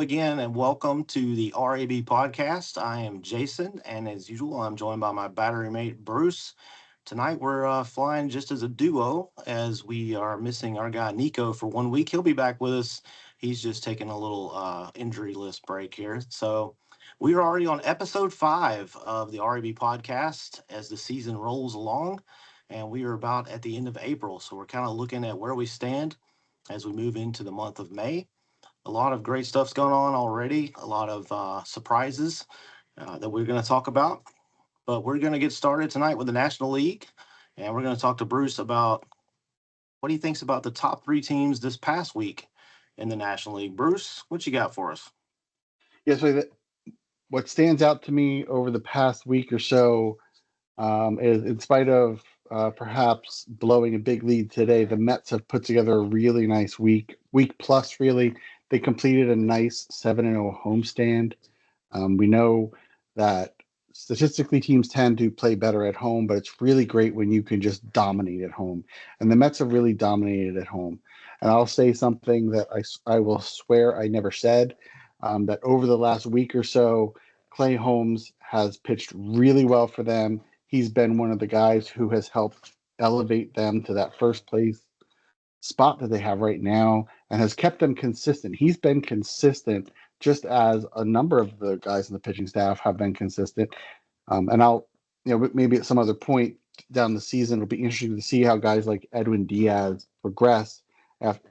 again, and welcome to the RAB Podcast. I am Jason, and as usual, I'm joined by my battery mate, Bruce. Tonight, we're flying just as a duo as we are missing our guy, Nico, for 1 week. He'll be back with us. He's just taking a little injury list break here. So we are already on episode 5 of the RAB Podcast as the season rolls along, and we are about at the end of April. So we're kind of looking at where we stand as we move into the month of May. A lot of great stuff's going on already, a lot of surprises that we're going to talk about. But we're going to get started tonight with the National League, and we're going to talk to Bruce about what he thinks about the top 3 teams this past week in the National League. Bruce, what you got for us? Yes, what stands out to me over the past week or so is, in spite of perhaps blowing a big lead today, the Mets have put together a really nice week plus, really. They completed a nice 7-0 homestand. We know that statistically teams tend to play better at home, but it's really great when you can just dominate at home. And the Mets have really dominated at home. And I'll say something that I will swear I never said, that over the last week or so, Clay Holmes has pitched really well for them. He's been one of the guys who has helped elevate them to that first place spot that they have right now and has kept them consistent. He's been consistent just as a number of the guys in the pitching staff have been consistent. And I'll, maybe at some other point down the season, it'll be interesting to see how guys like Edwin Diaz progress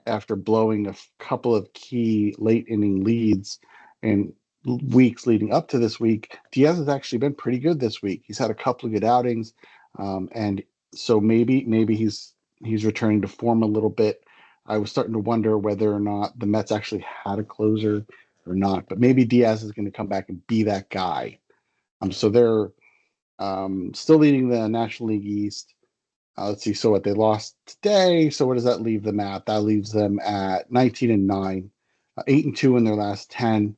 after blowing a couple of key late inning leads in weeks leading up to this week. Diaz has actually been pretty good this week. He's had a couple of good outings. And so maybe he's returning to form a little bit. I was starting to wonder whether or not the Mets actually had a closer or not, but maybe Diaz is going to come back and be that guy. So they're still leading the National League East. Let's see. So what they lost today. So what does that leave them at? That leaves them at 19-9, 8-2 in their last 10,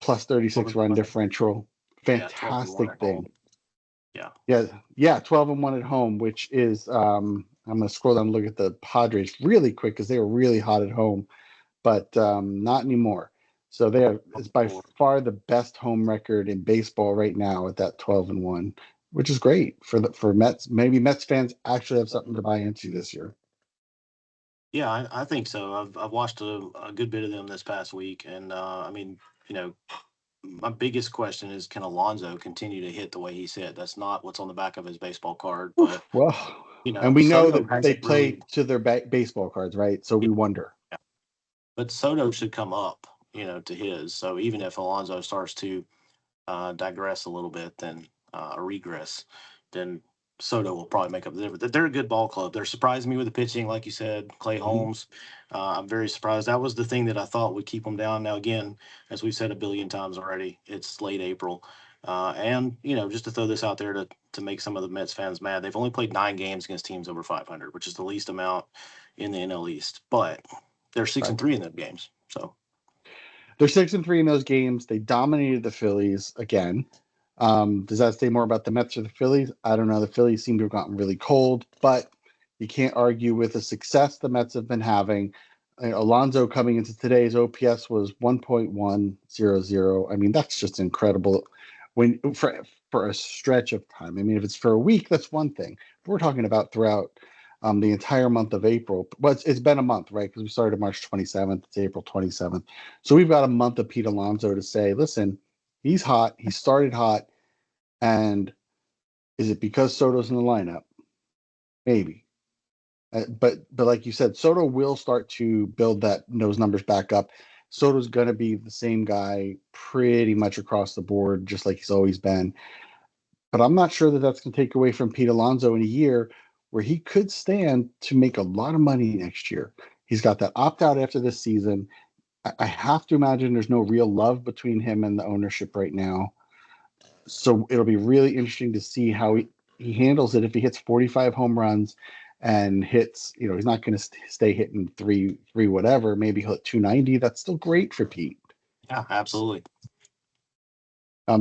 plus 36 run differential. Fantastic thing. Yeah, 12-1 at home, which is I'm going to scroll down and look at the Padres really quick because they were really hot at home, but not anymore. So it's by far the best home record in baseball right now at that 12-1, which is great for Mets. Maybe Mets fans actually have something to buy into this year. Yeah, I think so. I've watched a good bit of them this past week, and my biggest question is, can Alonso continue to hit the way he's hit? That's not what's on the back of his baseball card. But and we know that they play to their baseball cards, right? So we wonder. Yeah. But Soto should come up, to his. So even if Alonso starts to digress a little bit, then regress, then Soto will probably make up the difference. They're a good ball club. They're surprising me with the pitching, like you said, Clay Holmes. I'm very surprised. That was the thing that I thought would keep them down. Now, again, as we've said a billion times already, it's late April. And, just to throw this out there to make some of the Mets fans mad, they've only played 9 games against teams over 500, which is the least amount in the NL East. But they're 6-3 in those games. So they're 6-3 in those games. They dominated the Phillies again. Does that say more about the Mets or the Phillies? I don't know. The Phillies seem to have gotten really cold, but you can't argue with the success the Mets have been having. Alonso coming into today's OPS was 1.100. I mean, that's just incredible when for a stretch of time. I mean, if it's for a week, that's one thing. But we're talking about throughout the entire month of April. Well, it's been a month, right? Because we started March 27th. It's April 27th. So we've got a month of Pete Alonso to say, listen, he's hot. He started hot. And is it because Soto's in the lineup? Maybe. But like you said, Soto will start to build those numbers back up. Soto's going to be the same guy pretty much across the board, just like he's always been. But I'm not sure that that's going to take away from Pete Alonso in a year where he could stand to make a lot of money next year. He's got that opt-out after this season. I have to imagine there's no real love between him and the ownership right now. So it'll be really interesting to see how he handles it if he hits 45 home runs and hits, he's not going to stay hitting three whatever. Maybe he'll hit 290. That's still great for Pete. Yeah, absolutely.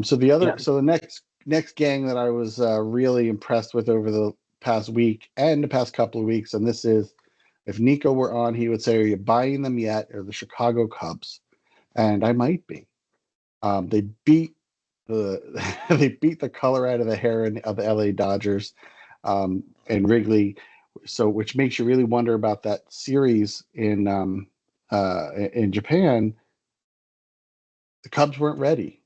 So the next gang that I was really impressed with over the past week and the past couple of weeks, and this is, if Nico were on, he would say, are you buying them yet? Or the Chicago Cubs. and I might be. They beat the they beat the color out of the hair of the LA Dodgers and Wrigley, so which makes you really wonder about that series in Japan. The Cubs weren't ready.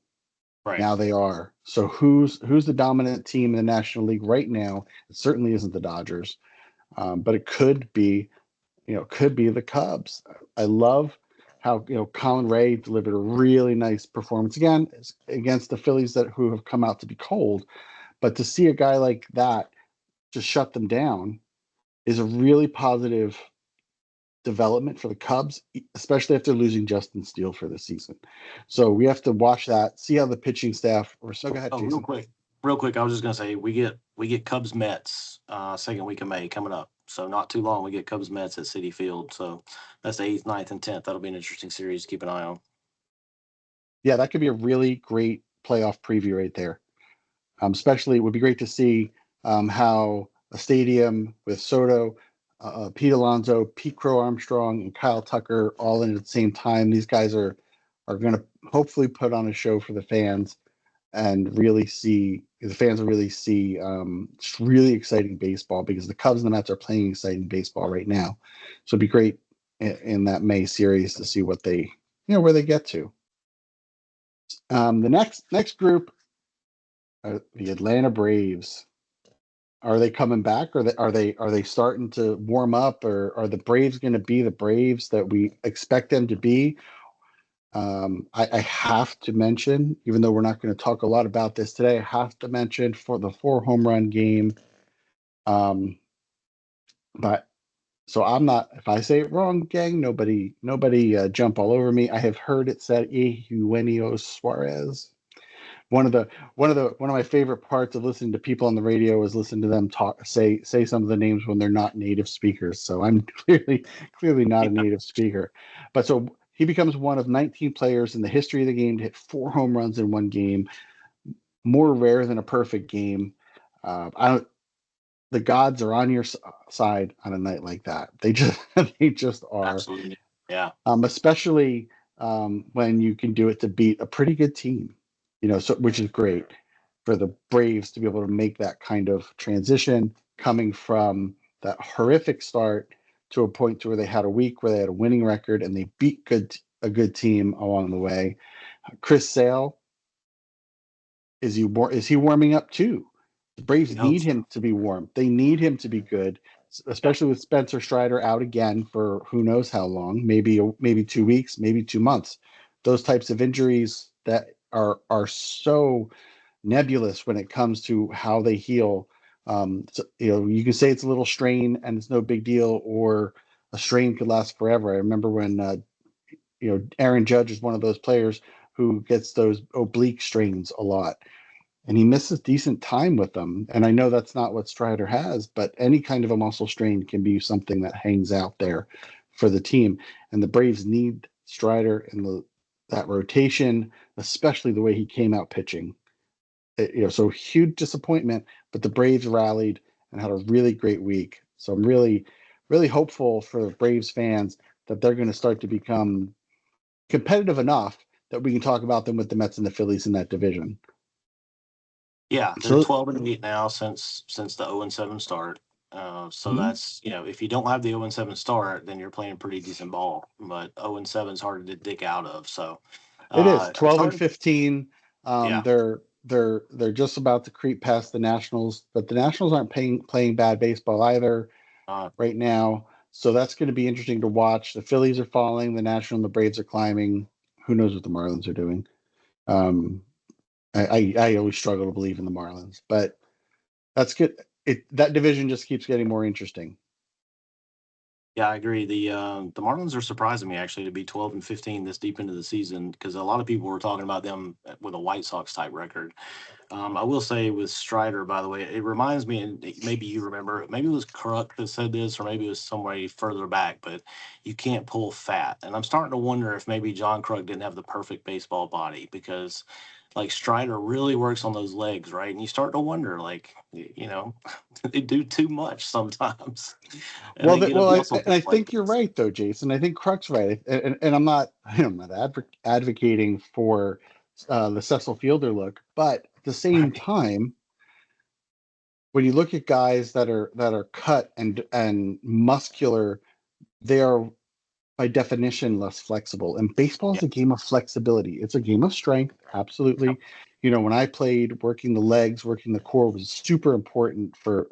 Right. Now they are. So who's the dominant team in the National League right now? It certainly isn't the Dodgers, but it could be. Could be the Cubs. I love how Colin Ray delivered a really nice performance again against the Phillies who have come out to be cold. But to see a guy like that just shut them down is a really positive development for the Cubs, especially after losing Justin Steele for the season. So we have to watch that, see how the pitching staff. Or so go ahead, Oh, real Jason. quick, real quick. I was just gonna say we get Cubs Mets second week of May coming up. So not too long, we get Cubs Mets at Citi Field. So that's the 8th, 9th, and 10th. That'll be an interesting series to keep an eye on. Yeah, that could be a really great playoff preview right there. Especially, it would be great to see how a stadium with Soto, Pete Alonso, Pete Crow Armstrong, and Kyle Tucker all in at the same time. These guys are going to hopefully put on a show for the fans and really see the fans will really see really exciting baseball because the Cubs and the Mets are playing exciting baseball right now. So it'd be great in that May series to see what they where they get to. The next group the Atlanta Braves. Are they coming back? Are they starting to warm up? Or are the Braves going to be the Braves that we expect them to be? I have to mention, even though we're not going to talk a lot about this today, I have to mention for the 4 home run game. But so I'm not. If I say it wrong, gang, nobody jump all over me. I have heard it said Eugenio Suarez. One of my favorite parts of listening to people on the radio is listening to them say some of the names when they're not native speakers. So I'm clearly not a native speaker. But so he becomes one of 19 players in the history of the game to hit 4 home runs in one game, more rare than a perfect game. I don't. The gods are on your side on a night like that. They just they just are. Absolutely. Yeah. Especially when you can do it to beat a pretty good team, so which is great for the Braves to be able to make that kind of transition coming from that horrific start to a point to where they had a week where they had a winning record and they beat a good team along the way. Chris Sale, is he warming up too? The Braves We hope need so. him to be warm. They need him to be good, Yeah. especially with Spencer Strider out again for who knows how long, maybe 2 weeks, maybe 2 months. Those types of injuries that are so nebulous when it comes to how they heal. So, you can say it's a little strain and it's no big deal, or a strain could last forever. I remember when Aaron Judge is one of those players who gets those oblique strains a lot and he misses decent time with them. And I know that's not what Strider has, but any kind of a muscle strain can be something that hangs out there for the team. And the Braves need Strider in that rotation, especially the way he came out pitching. So huge disappointment, but the Braves rallied and had a really great week. So I'm really, really hopeful for Braves fans that they're going to start to become competitive enough that we can talk about them with the Mets and the Phillies in that division. Yeah, they're So 12-8 now since the 0-7 start. So mhm. that's if you don't have the 0-7 start, then you're playing pretty decent ball. But 0-7 is harder to dig out of. So It is it's 12 and hard. 15. Yeah. They're just about to creep past the Nationals, but the Nationals aren't playing bad baseball either Uh, right now. So that's going to be interesting to watch. The Phillies are falling, the National and the Braves are climbing. Who knows what the Marlins are doing? Um, I always struggle to believe in the Marlins, but that's good. That division just keeps getting more interesting. Yeah, I agree. The Marlins are surprising me actually to be 12-15 this deep into the season because a lot of people were talking about them with a White Sox type record. I will say with Strider, by the way, it reminds me, and maybe you remember, maybe it was Kruk that said this, or maybe it was somebody further back, but you can't pull fat. And I'm starting to wonder if maybe John Kruk didn't have the perfect baseball body because like Strider really works on those legs, right? And you start to wonder, like, they do too much sometimes, and Well, they get a muscle and pain I like think you're this. right, though, Jason. I think Crux right, and I'm not advocating for the Cecil Fielder look, but at the same Right. time, when you look at guys that are cut and muscular, they are by definition less flexible. And baseball Yeah. is a game of flexibility. It's a game of strength, absolutely. When I played, working the legs, working the core was super important for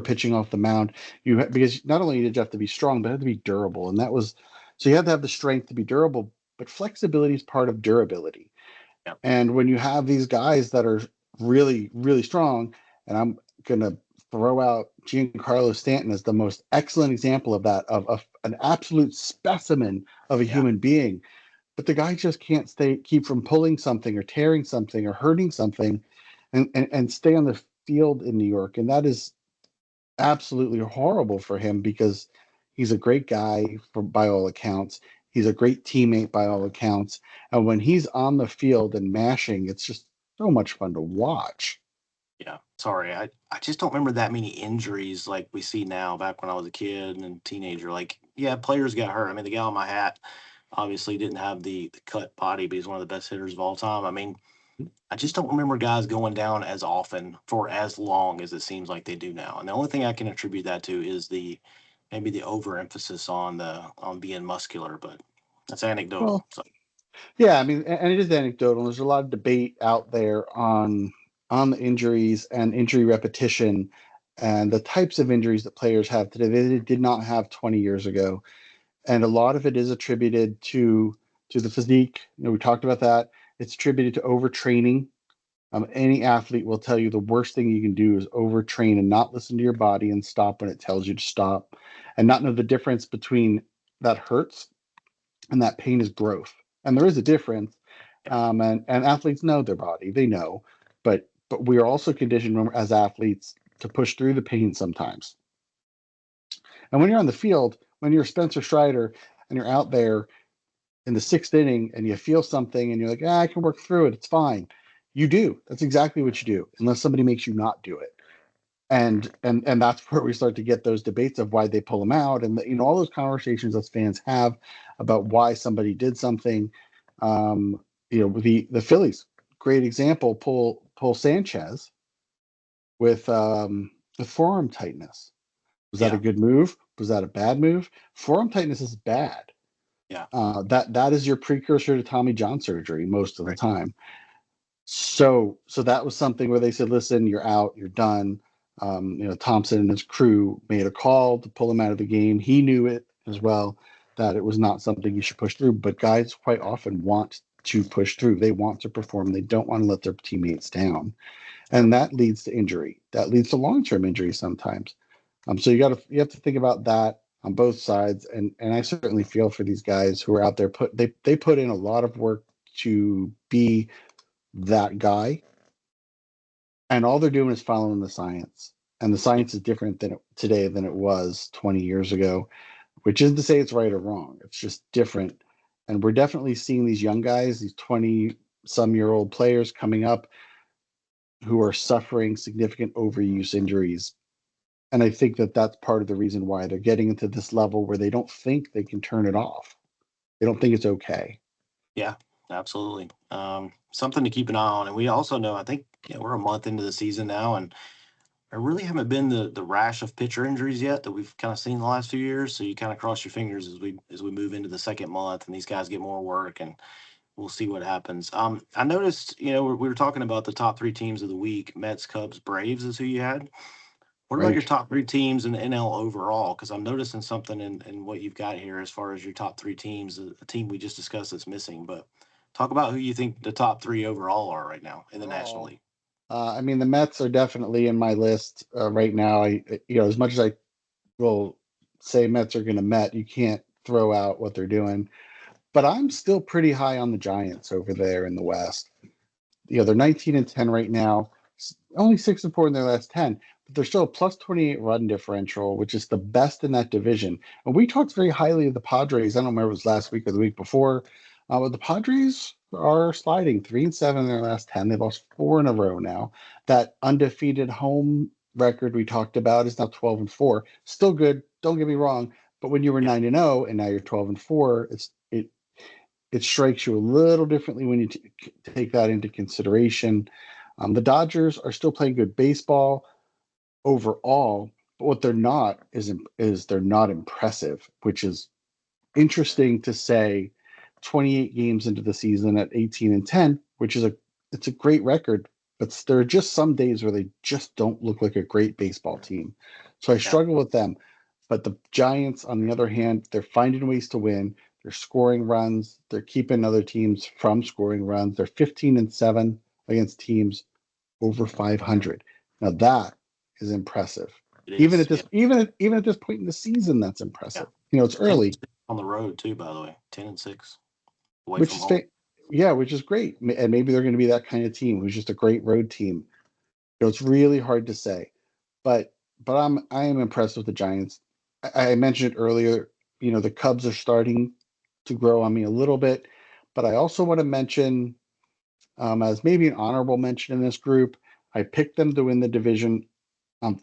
pitching off the mound. Because not only did you have to be strong, but it had to be durable, and that was so you had to have the strength to be durable. But flexibility is part of durability. Yeah. And when you have these guys that are really, really strong, and I'm gonna throw out Giancarlo Stanton as the most excellent example of that, of an absolute specimen of a Yeah. human being. But the guy just can't keep from pulling something or tearing something or hurting something, and stay on the field in New York. And that is absolutely horrible for him because he's a great guy by all accounts. He's a great teammate by all accounts. And when he's on the field and mashing, it's just so much fun to watch. Yeah. Sorry. I just don't remember that many injuries like we see now back when I was a kid and teenager. Like, yeah, players got hurt. I mean, the guy on my hat obviously didn't have the cut body, but he's one of the best hitters of all time. I mean, I just don't remember guys going down as often for as long as it seems like they do now. And the only thing I can attribute that to is the maybe the overemphasis on being muscular, but that's anecdotal. Well, So yeah, I mean, and it is anecdotal. There's a lot of debate out there on the injuries and injury repetition and the types of injuries that players have today that they did not have 20 years ago. And a lot of it is attributed to the physique. We talked about that. It's attributed to overtraining. Any athlete will tell you the worst thing you can do is overtrain and not listen to your body and stop when it tells you to stop, and not know the difference between that hurts and that pain is growth. And there is a difference. yeah, And athletes know their body, they know, but we are also conditioned as athletes to push through the pain sometimes. And when you're on the field, when you're Spencer Strider and you're out there in the sixth inning and you feel something and you're like, I can work through it. It's fine. You do. That's exactly what you do, unless somebody makes you not do it. And that's where we start to get those debates of why they pull them out, and all those conversations us fans have about why somebody did something. The Phillies, great example, pull Sanchez with forearm tightness. Was that a yeah, good move? Was that a bad move? Forearm tightness is bad. yeah, That is your precursor to Tommy John surgery most of the right, time. So that was something where they said, "Listen, you're out, you're done." Thompson and his crew made a call to pull him out of the game. He knew it as well, that it was not something you should push through. But guys quite often want to push through. They want to perform. They don't want to let their teammates down, sure, and that leads to injury. That leads to long-term injury sometimes. So you have to think about that on both sides, and I certainly feel for these guys who are out there. They put in a lot of work to be that guy, and all they're doing is following the science. And the yeah, science is different today than it was 20 years ago, which isn't to say it's right or wrong. It's just different. And we're definitely seeing these young guys, these 20-some-year-old players coming up who are suffering significant overuse injuries. And I think that that's part of the reason why they're getting into this level where they don't think they can turn it off. They don't think it's okay. yeah, absolutely. Something to keep an eye on, and we also know I think we're a month into the season now, and there really haven't been the rash of pitcher injuries yet that we've kind of seen the last few years. So you kind of cross your fingers as we move into the second month and these guys get more work, and we'll see what happens. I noticed, we were talking about the top three teams of the week: Mets, Cubs, Braves is who you had. What about your Right. top three teams in the NL overall? Because I'm noticing something in what you've got here as far as your top three teams, a team we just discussed that's missing. But talk about who you think the top three overall are right now in the National Overall, League. I mean, the Mets are definitely in my list right now. As much as I will say Mets are going to Met, you can't throw out what they're doing. But I'm still pretty high on the Giants over there in the West. They're 19-10 right now, only 6-4 in their last 10, but they're still a plus 28 run differential, which is the best in that division. And we talked very highly of the Padres. I don't remember if it was last week or the week before, but the Padres are sliding 3-7 in their last 10. They've lost 4 in a row now. That undefeated home record we talked about is now 12-4. Still good. Don't get me wrong. But when you were Yeah. 9-0 and now you're 12-4, it strikes you a little differently when you take that into consideration. The Dodgers are still playing good baseball overall, but what they're not is they're not impressive, which is interesting to say. 28 games into the season at 18-10, which is it's a great record, but there are just some days where they just don't look like a great baseball team. So I Yeah. struggle with them. But the Giants, on the other hand, they're finding ways to win. They're scoring runs. They're keeping other teams from scoring runs. They're 15-7 against teams over 500. Now that is impressive. It Even is. at this, Yeah. even at this point in the season, that's Yeah. impressive. It's 10 early, on the road too, by the way. 10-6 away which from is home. yeah, which is great. And maybe they're going to be that kind of team who's just a great road team. It's really hard to say, but I am impressed with the Giants. I mentioned it earlier. The Cubs are starting to grow on me a little bit, but I also want to mention, as maybe an honorable mention in this group, I picked them to win the division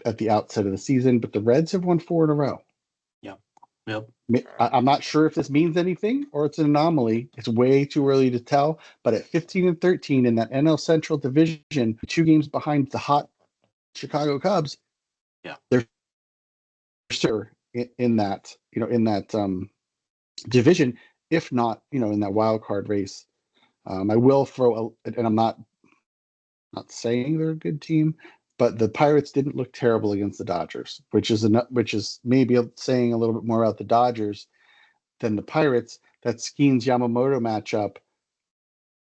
at the outset of the season, but the Reds have won 4 in a row. Yep. Yep. I'm not sure if this means anything or it's an anomaly. It's way too early to tell. But at 15-13 in that NL Central division, 2 games behind the hot Chicago Cubs, Yeah. they're sure in that division, if not in that wild card race. I will throw, and I'm not saying they're a good team, but the Pirates didn't look terrible against the Dodgers, which is maybe saying a little bit more about the Dodgers than the Pirates. That Skeens Yamamoto matchup,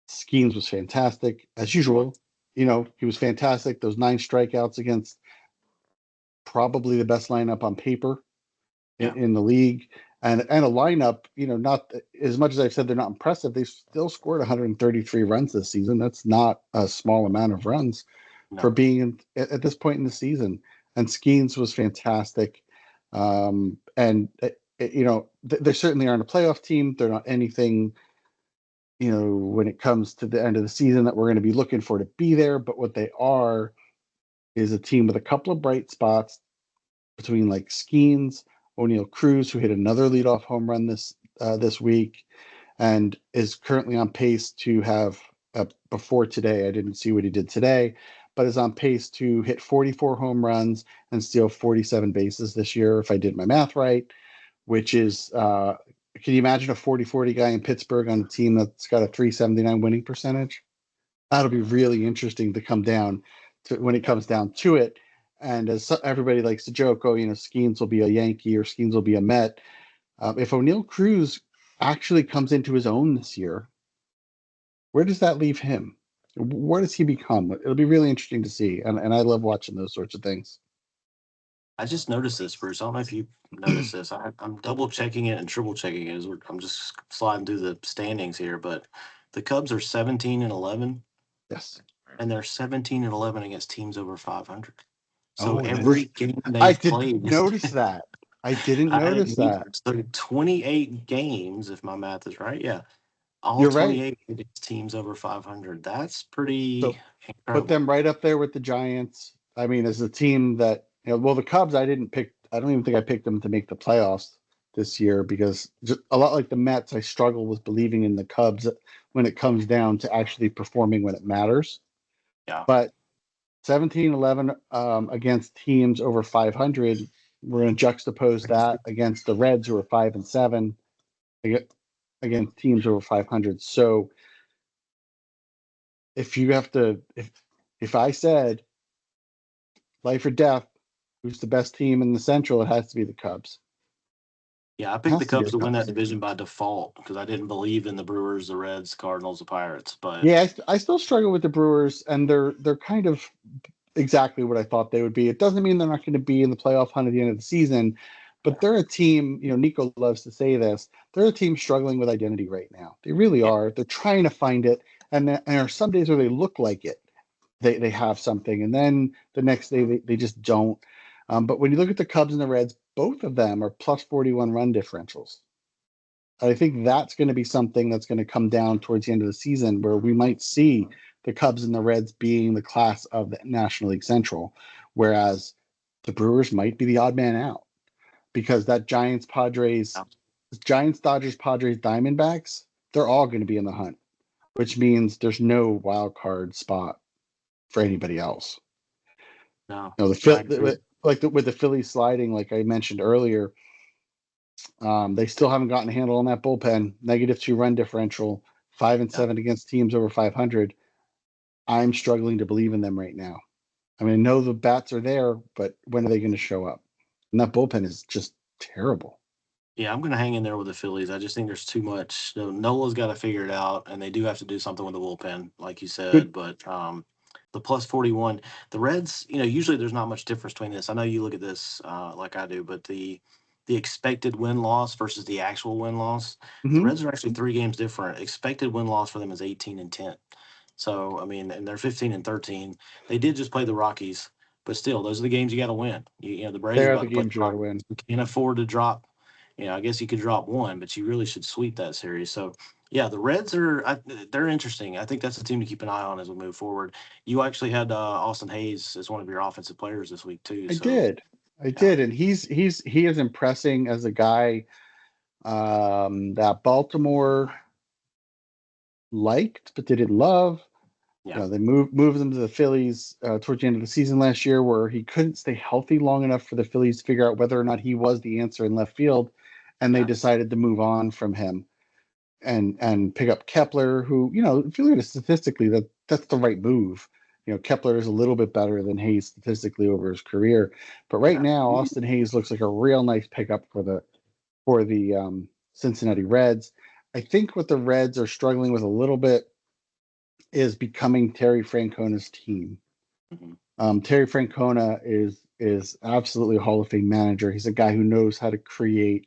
Skeens was fantastic as usual. He was fantastic. Those 9 strikeouts against probably the best lineup on paper Yeah. in the league, and a lineup. Not as much as I've said they're not impressive. They still scored 133 runs this season. That's not a small amount of runs for No. being at this point in the season. And Skeens was fantastic. And they certainly aren't a playoff team. They're not anything, when it comes to the end of the season that we're going to be looking for to be there. But what they are is a team with a couple of bright spots between like Skeens, O'Neill Cruz, who hit another leadoff home run this week, and is currently on pace to have before today. I didn't see what he did today, but is on pace to hit 44 home runs and steal 47 bases this year, if I did my math right. Which is, can you imagine a 40-40 guy in Pittsburgh on a team that's got a 379 winning percentage? That'll be really interesting to come down to when it comes down to it. And as everybody likes to joke, Skeens will be a Yankee or Skeens will be a Met. If O'Neill Cruz actually comes into his own this year, where does that leave him? Where does he become? It'll be really interesting to see. And I love watching those sorts of things. I just noticed this, Bruce. I don't know if you noticed this. I'm double checking it and triple checking it. I'm just sliding through the standings here, but the Cubs are 17-11, Yes. and they're 17-11 against teams over 500. So Oh, every game I they've didn't played is notice that. I didn't I notice didn't either. that. So 28 games, if my math is right. Yeah, all You're right. 28 against teams over 500. That's So pretty put incredible. them right up there with the Giants. I mean, as a team that, well, the Cubs, I didn't pick, I don't even think I picked them to make the playoffs this year because just a lot like the Mets, I struggle with believing in the Cubs when it comes down to actually performing when it matters. Yeah, But 17-11 against teams over 500, we're going to juxtapose that against the Reds, who are 5-7 against teams over 500. So if you have to, if I said life or death, who's the best team in the Central, it has to be the Cubs. yeah. I It picked the has to be Cubs the to win that Cubs. division by default because I didn't believe in the Brewers, the Reds, the Cardinals, the Pirates. But Yeah, I still struggle with the Brewers, and they're kind of exactly what I thought they would be. It doesn't mean they're not going to be in the playoff hunt at the end of the season, but they're a team. Nico loves to say this. They're a team struggling with identity right now. They really yeah, are. They're trying to find it, and there are some days where they look like it. They have something, and then the next day they just don't. But when you look at the Cubs and the Reds, both of them are plus 41 run differentials. I think that's going to be something that's going to come down towards the end of the season, where we might see the Cubs and the Reds being the class of the National League Central, whereas the Brewers might be the odd man out, because that Giants, Dodgers, Padres, Diamondbacks, they're all going to be in the hunt, which means there's no wild card spot for anybody else. No, You know, I agree. with the Phillies sliding, like I mentioned earlier, they still haven't gotten a handle on that bullpen. -2 run differential, 5-7 against teams over 500. I'm struggling to believe in them right now. I mean, I know the bats are there, but when are they going to show up? And that bullpen is just terrible. Yeah, I'm going to hang in there with the Phillies. I just think there's too much. Nola's got to figure it out, and they do have to do something with the bullpen, like you said. Good. But the plus 41, the Reds, usually there's not much difference between this. I know you look at this like I do, but the expected win loss versus the actual win loss, the Mm-hmm. Reds are actually 3 games different. Expected win loss for them is 18-10. So I mean, and they're 15-13. They did just play the Rockies, but still, those are the games you got to win. The Braves They are are about the to play games the you got to Rockies. win. You can't afford to drop. I guess you could drop one, but you really should sweep that series. So, yeah, the Reds they're interesting. I think that's a team to keep an eye on as we move forward. You actually had Austin Hayes as one of your offensive players this week too. I So, did. I yeah, did. And he is impressing as a guy that Baltimore liked but didn't love. yeah, They moved him to the Phillies towards the end of the season last year, where he couldn't stay healthy long enough for the Phillies to figure out whether or not he was the answer in left field, and they yeah, decided to move on from him and pick up Kepler, who, if you look at it statistically, that's the right move. Kepler is a little bit better than Hayes statistically over his career, but right yeah. now Austin Hayes looks like a real nice pickup for the Cincinnati Reds. I think what the Reds are struggling with a little bit is becoming Terry Francona's team. Mhm. Terry Francona is absolutely a Hall of Fame manager. He's a guy who knows how to create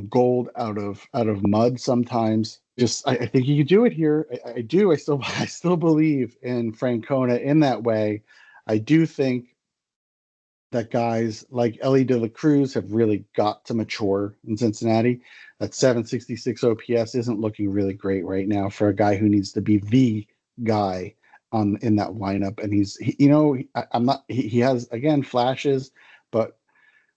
gold out of mud sometimes. Just I think he could do it here. I do. I still believe in Francona in that way. I do think that guys like Ellie De La Cruz have really got to mature in Cincinnati. That 766 OPS isn't looking really great right now for a guy who needs to be the guy in that lineup. And I'm not. He has, again, flashes, but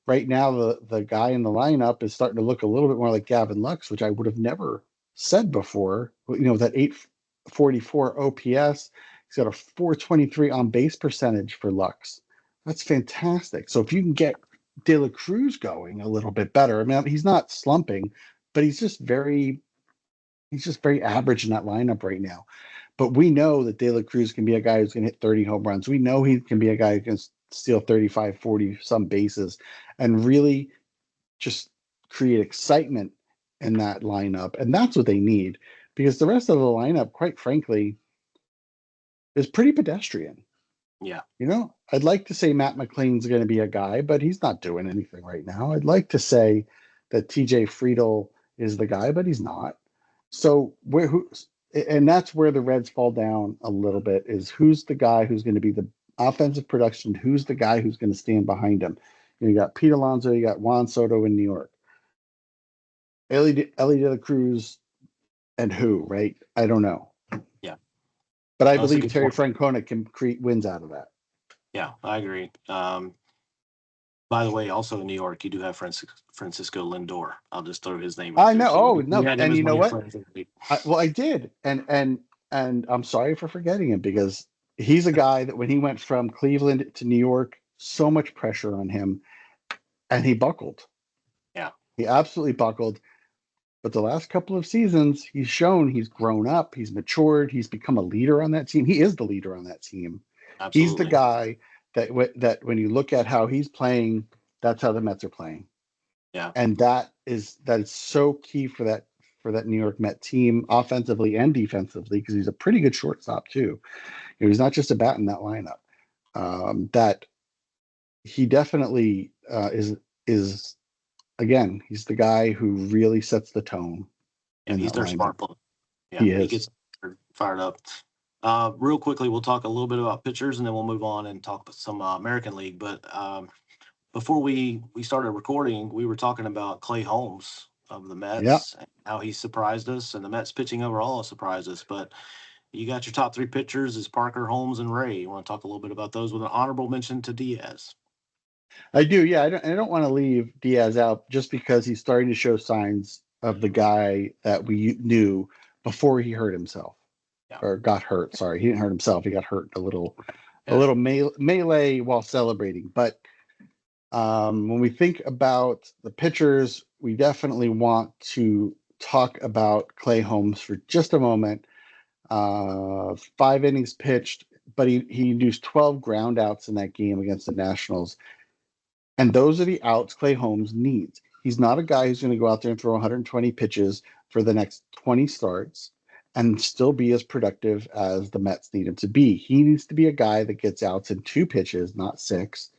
right now the guy in the lineup is starting to look a little bit more like Gavin Lux, which I would have never said before. That 844 OPS, he's got a 423 on base percentage for Lux. That's fantastic. So if you can get De La Cruz going a little bit better, I mean, he's not slumping, but he's just very average in that lineup right now. But we know that De La Cruz can be a guy who's going to hit 30 home runs. We know he can be a guy who can steal 35, 40 some bases and really just create excitement in that lineup. And that's what they need, because the rest of the lineup, quite frankly, is pretty pedestrian. Yeah, I'd like to say Matt McLean's going to be a guy, but he's not doing anything right now. I'd like to say that TJ Friedel is the guy, but he's not. So and that's where the Reds fall down a little bit, is who's the guy who's going to be the offensive production? Who's the guy who's going to stand behind him? You got Pete Alonso, you got Juan Soto in New York, Ellie De La Cruz, and who, right? I don't know. yeah. But I Well, that's a believe good Terry point. Francona can create wins out of that. Yeah, I agree. By the way, also in New York, you do have Francisco Lindor. I'll just throw his name out I there know. too. Oh, You no. had him And as you one know of your what? players of the week. I did. And I'm sorry for forgetting him, because he's a guy that when he went from Cleveland to New York, so much pressure on him, and he buckled. Yeah, He absolutely buckled. But the last couple of seasons, he's shown he's grown up, he's matured, he's become a leader on that team. He is the leader on that team. He's the absolutely. guy that when you look at how he's playing, that's how the Mets are playing. Yeah, And that is so key for that New York Met team, offensively and defensively, because he's a pretty good shortstop too. He's not just a bat in that lineup. That he definitely is again. He's the guy who really sets the tone yeah. in He's that their lineup. spark plug. Yeah, He he is. gets fired up. Real quickly, we'll talk a little bit about pitchers, and then we'll move on and talk about some American League. But before we started recording, we were talking about Clay Holmes of the Yeah, Mets, and how he surprised us, and the Mets pitching overall surprised us. But you got your top three pitchers is Parker, Holmes, and Ray. You want to talk a little bit about those with an honorable mention to Diaz? I do. Yeah, I don't want to leave Diaz out just because he's starting to show signs of the guy that we knew before he hurt himself Yeah, or got hurt. Sorry, he didn't hurt himself. He got hurt a yeah, little melee while celebrating. But when we think about the pitchers, we definitely want to talk about Clay Holmes for just a moment. 5 innings pitched, but he used 12 ground outs in that game against the Nationals. And those are the outs Clay Holmes needs. He's not a guy who's going to go out there and throw 120 pitches for the next 20 starts and still be as productive as the Mets need him to be. He needs to be a guy that gets outs in 2 pitches, not 6,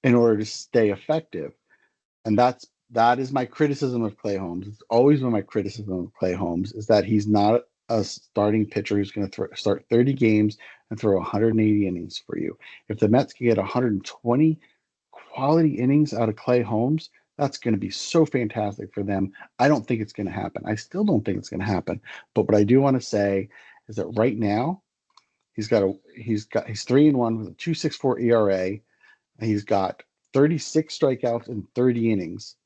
in order to stay effective. And that is my criticism of Clay Holmes. It's always been my criticism of Clay Holmes is that he's not a starting pitcher who's going to start 30 games and throw 180 innings for you. If the Mets can get 120 quality innings out of Clay Holmes, that's going to be so fantastic for them. I don't think it's going to happen. I still don't think it's going to happen. But what I do want to say is that right now he's 3-1 with a 2.64 ERA. He's got 36 strikeouts in 30 innings.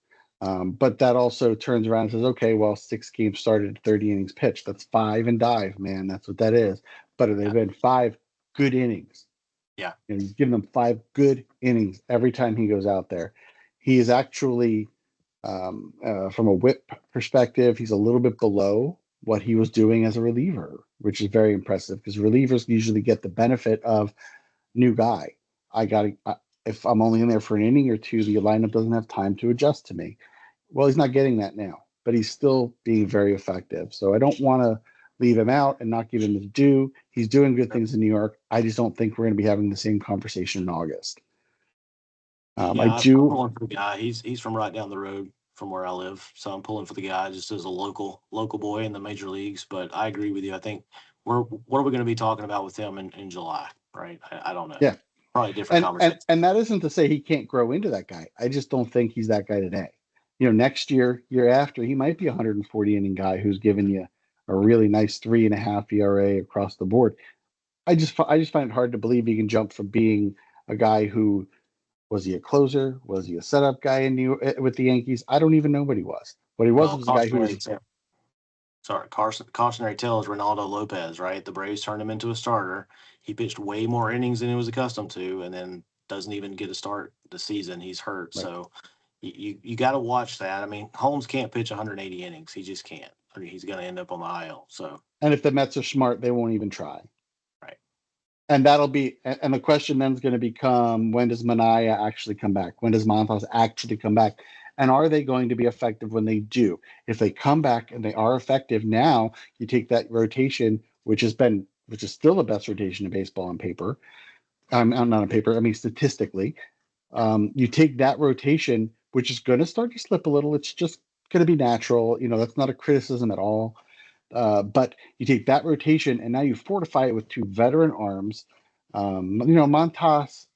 But that also turns around and says, okay, well, 6 games started, 30 innings pitched. That's 5 and dive, man. That's what that is. But they've yeah, been 5 good innings. yeah. He's given them 5 good innings every time he goes out there. He is actually, from a whip perspective, he's a little bit below what he was doing as a reliever, which is very impressive because relievers usually get the benefit of new guy. I got to, if I'm only in there for an inning or two, the lineup doesn't have time to adjust to me. Well, he's not getting that now, but he's still being very effective. So I don't want to leave him out and not give him his due. He's doing good things in New York. I just don't think we're going to be having the same conversation in August. I Yeah, I'm do. pulling for the guy. He's from right down the road from where I live, so I'm pulling for the guy just as a local boy in the major leagues. But I agree with you. I think what are we going to be talking about with him in July? Right? I don't know. Yeah. Probably a different And, and conversation. and that isn't to say he can't grow into that guy. I just don't think he's that guy today. Next year after, he might be a 140 inning guy who's giving you a really nice 3.5 ERA across the board. I just find it hard to believe he can jump from being a guy who was he a closer? Was he a setup guy with the Yankees? I don't even know what he was. What he Well, was a guy who was cautionary tale is Ronaldo Lopez, right? The Braves turned him into a starter. He pitched way more innings than he was accustomed to, and then doesn't even get a start the season. He's hurt, right. so you got to watch that. I mean, Holmes can't pitch 180 innings. He just can't. I mean, he's going to end up on the IL. So And if the Mets are smart, they won't even try. right, And that'll be, and the question then is going to become, when does Mania actually come back? When does Montas actually come back? And are they going to be effective when they do? If they come back and they are effective now, you take that rotation, which is still the best rotation in baseball on paper. I'm not on paper. I mean, statistically, yeah, you take that rotation, which is going to start to slip a little. It's just going to be natural. That's not a criticism at all. But you take that rotation and now you fortify it with 2 veteran arms. Montas,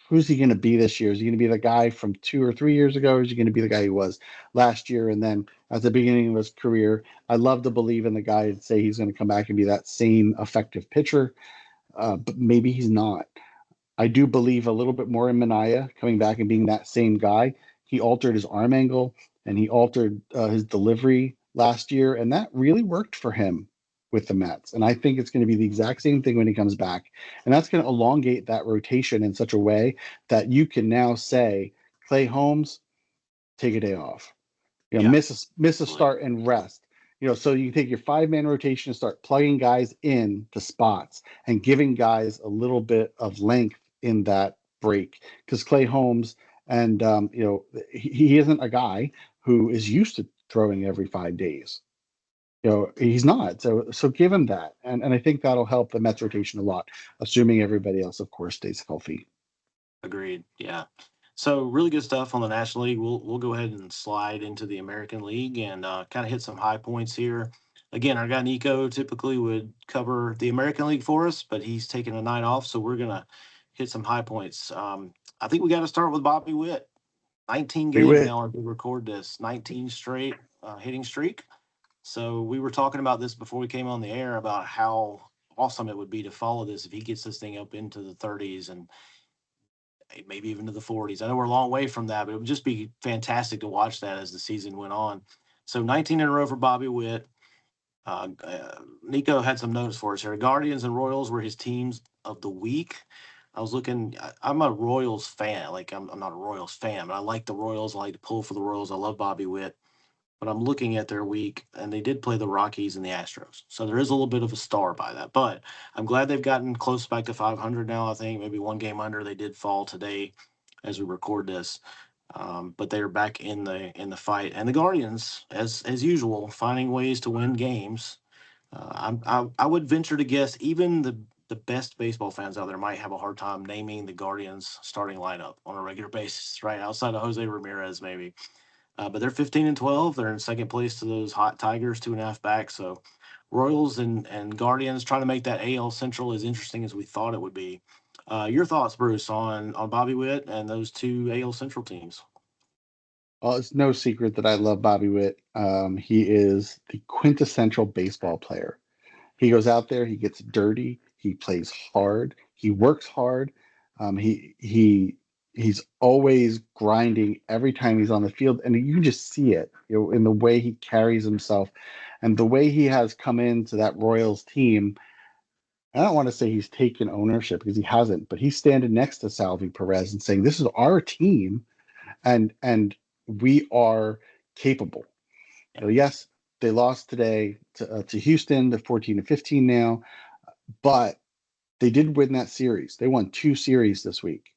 who's he going to be this year? Is he going to be the guy from 2 or 3 years ago? Or is he going to be the guy he was last year? And then at the beginning of his career, I love to believe in the guy and say he's going to come back and be that same effective pitcher. But maybe he's not. I do believe a little bit more in Mania coming back and being that same guy. He altered his arm angle and he altered his delivery last year, and that really worked for him with the Mets. And I think it's going to be the exact same thing when he comes back. And that's going to elongate that rotation in such a way that you can now say, Clay Holmes, take a day off. yeah, Miss a absolutely. start and rest. So you take your 5-man rotation and start plugging guys in to spots and giving guys a little bit of length in that break. Because Clay Holmes and he isn't a guy who is used to throwing every 5 days. He's not. So give him that, and I think that'll help the Mets rotation a lot, assuming everybody else, of course, stays healthy. Agreed. Yeah. So really good stuff on the National League. We'll go ahead and slide into the American League and kind of hit some high points here. Again, our guy Nico typically would cover the American League for us, but he's taking a night off, so we're gonna hit some high points. I think we got to start with Bobby Witt. 19 Do games it. now as we record this, 19 straight hitting streak. So we were talking about this before we came on the air about how awesome it would be to follow this if he gets this thing up into the 30s and maybe even to the 40s. I know we're a long way from that, but it would just be fantastic to watch that as the season went on. So 19 in a row for Bobby Witt. Nico had some notes for us here. Guardians and Royals were his teams of the week. I was looking. I'm a Royals fan. Like I'm not a Royals fan, but I like the Royals. I like to pull for the Royals. I love Bobby Witt. But I'm looking at their week, and they did play the Rockies and the Astros. So there is a little bit of a star by that. But I'm glad they've gotten close back to 500 now. I think maybe one game under. They did fall today as we record this. But they are back in the fight, and the Guardians, as usual, finding ways to win games. I would venture to guess even the best baseball fans out there might have a hard time naming the Guardians starting lineup on a regular basis, right? Outside of Jose Ramirez, maybe. But they're 15 and 12. They're in second place to those hot Tigers, 2.5 back. So Royals and Guardians trying to make that AL Central as interesting as we thought it would be. Your thoughts, Bruce, on Bobby Witt and those two AL Central teams? Well, it's no secret that I love Bobby Witt. He is the quintessential baseball player. He goes out there, he gets dirty, he plays hard, he works hard. He's always grinding every time he's on the field, and you can just see it, in the way he carries himself, and the way he has come into that Royals team. I don't want to say he's taken ownership because he hasn't, but he's standing next to Salvi Perez and saying, "This is our team, and we are capable." Yeah. Yes, they lost today to Houston, to 14-15 now, but they did win that series. They won two series this week.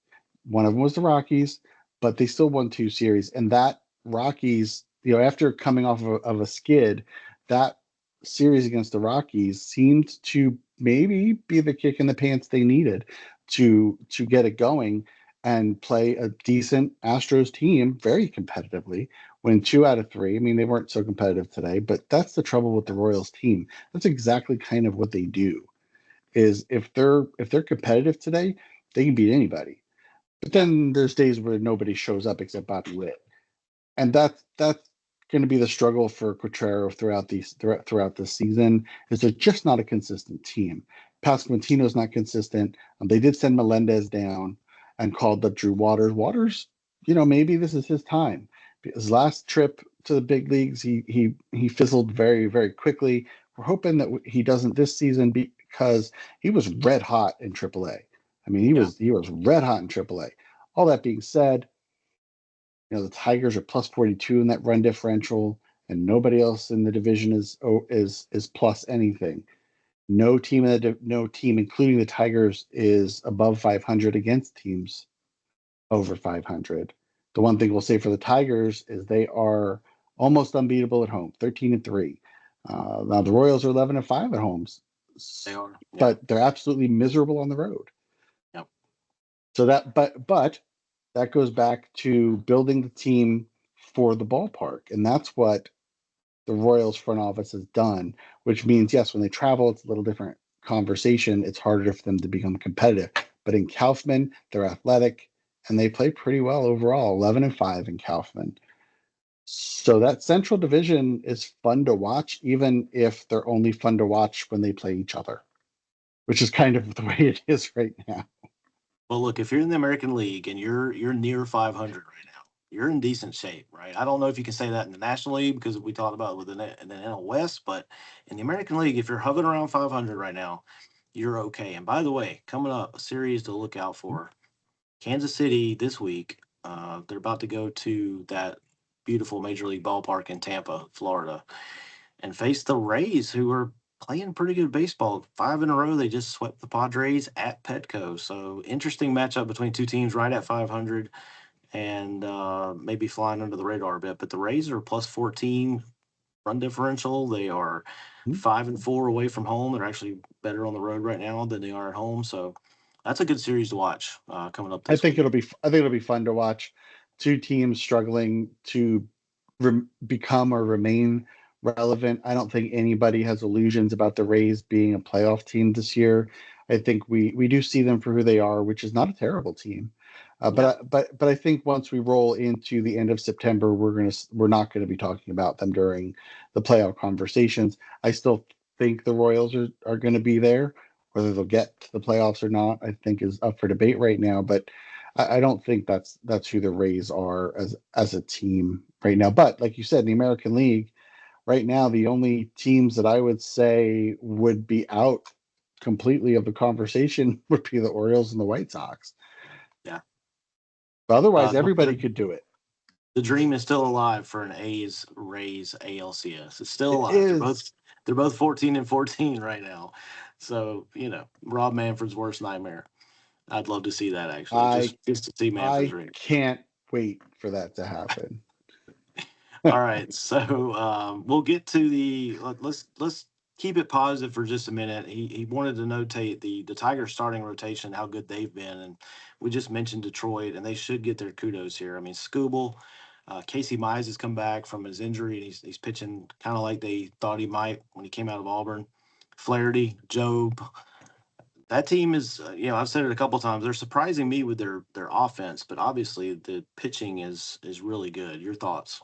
One of them was the Rockies, but they still won two series. And that Rockies, after coming off of a skid, that series against the Rockies seemed to maybe be the kick in the pants they needed to get it going and play a decent Astros team very competitively. Win two out of three. I mean, they weren't so competitive today, but that's the trouble with the Royals team. That's exactly kind of what they do. Is if they're competitive today, they can beat anybody. But Yeah. then there's days where nobody shows up except Bobby Witt, and that's going to be the struggle for Quatrero throughout this season. Is they're just not a consistent team. Pasquantino's not consistent. They did send Melendez down and called up Drew Waters. Waters, maybe this is his time. His last trip to the big leagues, he fizzled very, very quickly. We're hoping that he doesn't this season because he was red hot in AAA. I mean, he Yeah. was he was red hot in AAA. All that being said, the Tigers are plus 42 in that run differential, and nobody else in the division is plus anything. No team, including the Tigers, is above 500 against teams over 500. The one thing we'll say for the Tigers is they are almost unbeatable at home, 13-3. Now the Royals are 11-5 at home, They are. Yeah. but they're absolutely miserable on the road. Yep. So but that goes back to building the team for the ballpark, and that's what the Royals front office has done. Which means, yes, when they travel, it's a little different conversation. It's harder for them to become competitive. But in Kaufman, they're athletic and they play pretty well overall. 11-5 in Kaufman. So that Central Division is fun to watch, even if they're only fun to watch when they play each other, which is kind of the way it is right now. Well, look, if you're in the American League and you're near 500 right now, you're in decent shape, right? I don't know if you can say that in the National League because we talked about it with the NL West, but in the American League, if you're hovering around 500 right now, you're okay. And by the way, coming up, a series to look out for: Kansas City this week. They're about to go to that beautiful Major League ballpark in Tampa, Florida, and face the Rays, who are playing pretty good baseball. Five in a row, they just swept the Padres at Petco. So interesting matchup between two teams right at 500 and maybe flying under the radar a bit. But the Rays are plus 14 run differential. They are 5-4 away from home. They're actually better on the road right now than they are at home. So that's a good series to watch coming up I this think week. it'll be fun to watch two teams struggling to become or remain relevant. I don't think anybody has illusions about the Rays being a playoff team this year. I think we do see them for who they are, which is not a terrible team. Yeah. But I think once we roll into the end of September, we're not going to be talking about them during the playoff conversations. I still think the Royals are going to be there. Whether they'll get to the playoffs or not, I think is up for debate right now. But I don't think that's who the Rays are as a team right now. But like you said, in the American League right now, the only teams that I would say would be out completely of the conversation would be the Orioles and the White Sox. Yeah. But otherwise, The, everybody could do it. the dream is still alive for an A's Rays ALCS. It's still It alive. is. They're both 14-14 right now. So, Rob Manfred's worst nightmare. I'd love to see that actually. I Just to see Manfred's I ring. can't wait for that to happen. All right, so we'll get to let's keep it positive for just a minute. He wanted to notate the Tigers starting rotation, how good they've been, and we just mentioned Detroit, and they should get their kudos here. I mean, Scooble, Casey Mize has come back from his injury, and he's pitching kind of like they thought he might when he came out of Auburn. Flaherty, Job, that team is, I've said it a couple times. They're surprising me with their offense, but obviously the pitching is really good. Your thoughts?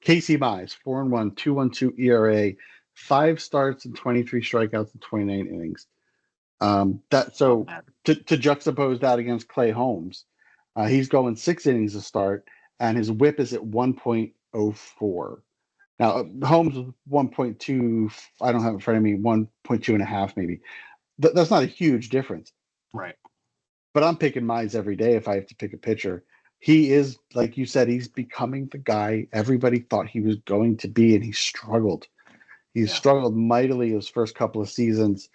Casey Mize, 4-1, 2.12 ERA, 5 starts and 23 strikeouts in 29 innings. Oh, So man. to juxtapose that against Clay Holmes, he's going 6 innings to start, and his WHIP is at 1.04. Now Holmes 1.2. I don't have it in front of me. 1.2 and a half maybe. That's not a huge difference. Right. But I'm picking Mize every day if I have to pick a pitcher. He is, like you said, he's becoming the guy everybody thought he was going to be, and he struggled. He's Yeah. struggled mightily his first couple of seasons.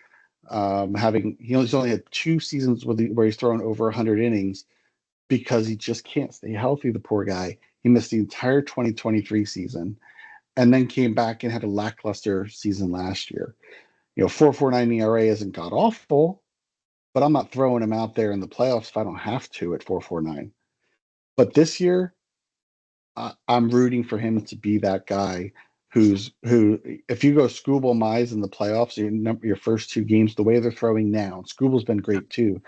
He's only had 2 seasons where he's thrown over 100 innings because he just can't stay healthy. The poor guy. He missed the entire 2023 season, and then came back and had a lackluster season last year. 4.49 ERA isn't god awful, but I'm not throwing him out there in the playoffs if I don't have to at 4.49. But this year, I'm rooting for him to be that guy who, if you go Scooble Mize in the playoffs, your first 2 games, the way they're throwing now, Scooble's been great too.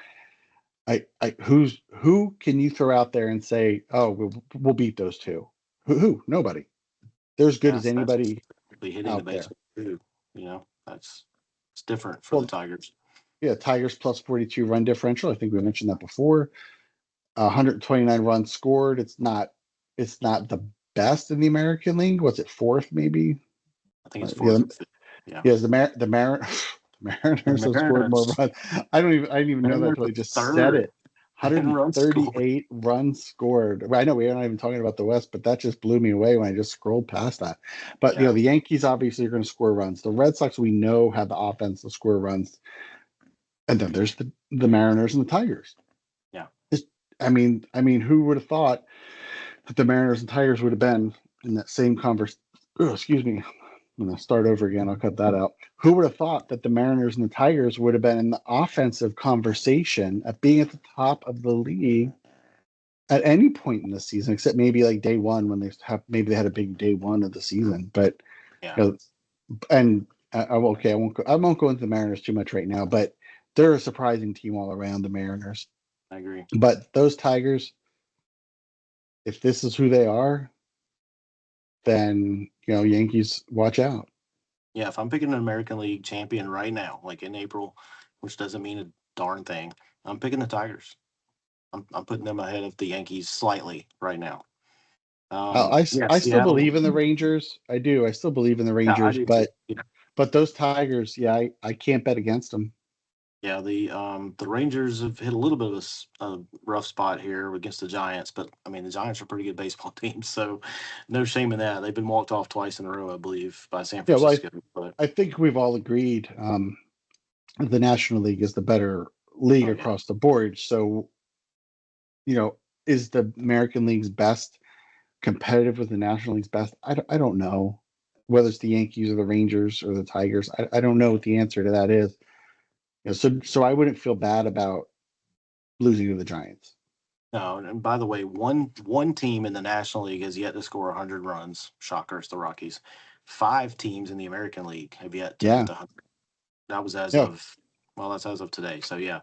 Who can you throw out there and say, oh, we'll beat those two? Who? Nobody. They're as good as That's anybody be hitting the out there. baseball too. It's different for the Well, Tigers. yeah, Tigers plus 42 run differential. I think we mentioned that before. 129 runs scored. It's not the best in the American League. Was it fourth maybe? I think it's Yeah, fourth or fifth. Yeah. yes. The Mariners have scored more Mariners. runs. I didn't even know that Mariners until I are just said third it. in run score. 138 runs scored. I know we're not even talking about the West, but that just blew me away when I just scrolled past that. But Yeah. the Yankees obviously are going to score runs. The Red Sox we know have the offense to score runs, and then there's the Mariners and the Tigers. Yeah. I mean, who would have thought that the Mariners and Tigers would have been in that same conversation? Oh, excuse me. I'm going to start over again. I'll cut that out. Who would have thought that the Mariners and the Tigers would have been in the offensive conversation at being at the top of the league at any point in the season, except maybe like day one when they had a big day one of the season. But Yeah. And okay, I won't go into the Mariners too much right now, but they're a surprising team all around, the Mariners. I agree. But those Tigers, if this is who they are, then Yankees, watch out. Yeah. If I'm picking an American League champion right now, like in April, which doesn't mean a darn thing, I'm picking the Tigers. I'm putting them ahead of the Yankees slightly right now. I still Seattle. believe in the Rangers. I do. I still believe in the Yeah, I Rangers, do too. Yeah. but those Tigers, yeah, I can't bet against them. Yeah, the Rangers have hit a little bit of a rough spot here against the Giants, but I mean the Giants are a pretty good baseball team, so no shame in that. They've been walked off twice in a row, I believe, by San Yeah, well, Francisco. But I think we've all agreed the National League is the better league oh yeah, across the board. So, is the American League's best competitive with the National League's best? I don't know whether it's the Yankees or the Rangers or the Tigers. I don't know what the answer to that is. So I wouldn't feel bad about losing to the Giants. no. And by the way, one team in the National League has yet to score 100 runs. Shocker, it's the Rockies. 5 teams in the American League have yet to hit Yeah, the 100. That was as yeah. of Well, that's as of today. So yeah,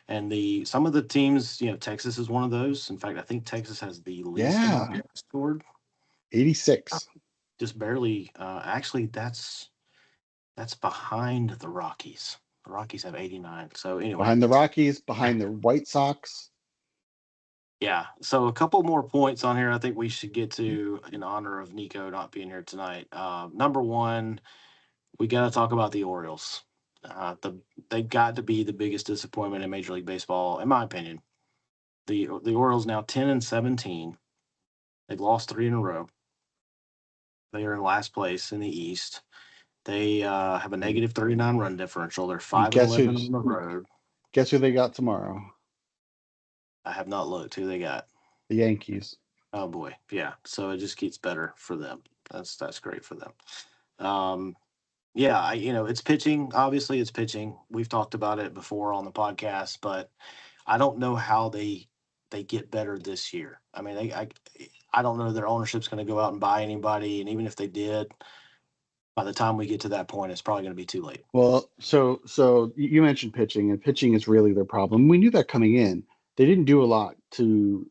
and some of the teams, Texas is one of those. In fact, I think Texas has the least amount Yeah, of points scored, 86 just barely. Actually, that's behind the Rockies. The Rockies have 89. So anyway, behind the Rockies, behind the White Sox. yeah. So a couple more points on here I think we should get to in honor of Nico not being here tonight. Number one, we got to talk about the Orioles. They've got to be the biggest disappointment in Major League Baseball, in my opinion. The Orioles now 10-17. They've lost three in a row. They are in last place in the East. They have a negative 39 run differential. They're And 5-11 on the road. guess who they got tomorrow? I have not looked who they got. The Yankees. Oh boy, yeah. So it just keeps better for them. That's great for them. Yeah, it's pitching. Obviously, it's pitching. We've talked about it before on the podcast, but I don't know how they get better this year. I mean, I don't know their ownership's going to go out and buy anybody, and even if they did, by the time we get to that point, it's probably going to be too late. Well, so you mentioned pitching, and pitching is really their problem. We knew that coming in. They didn't do a lot to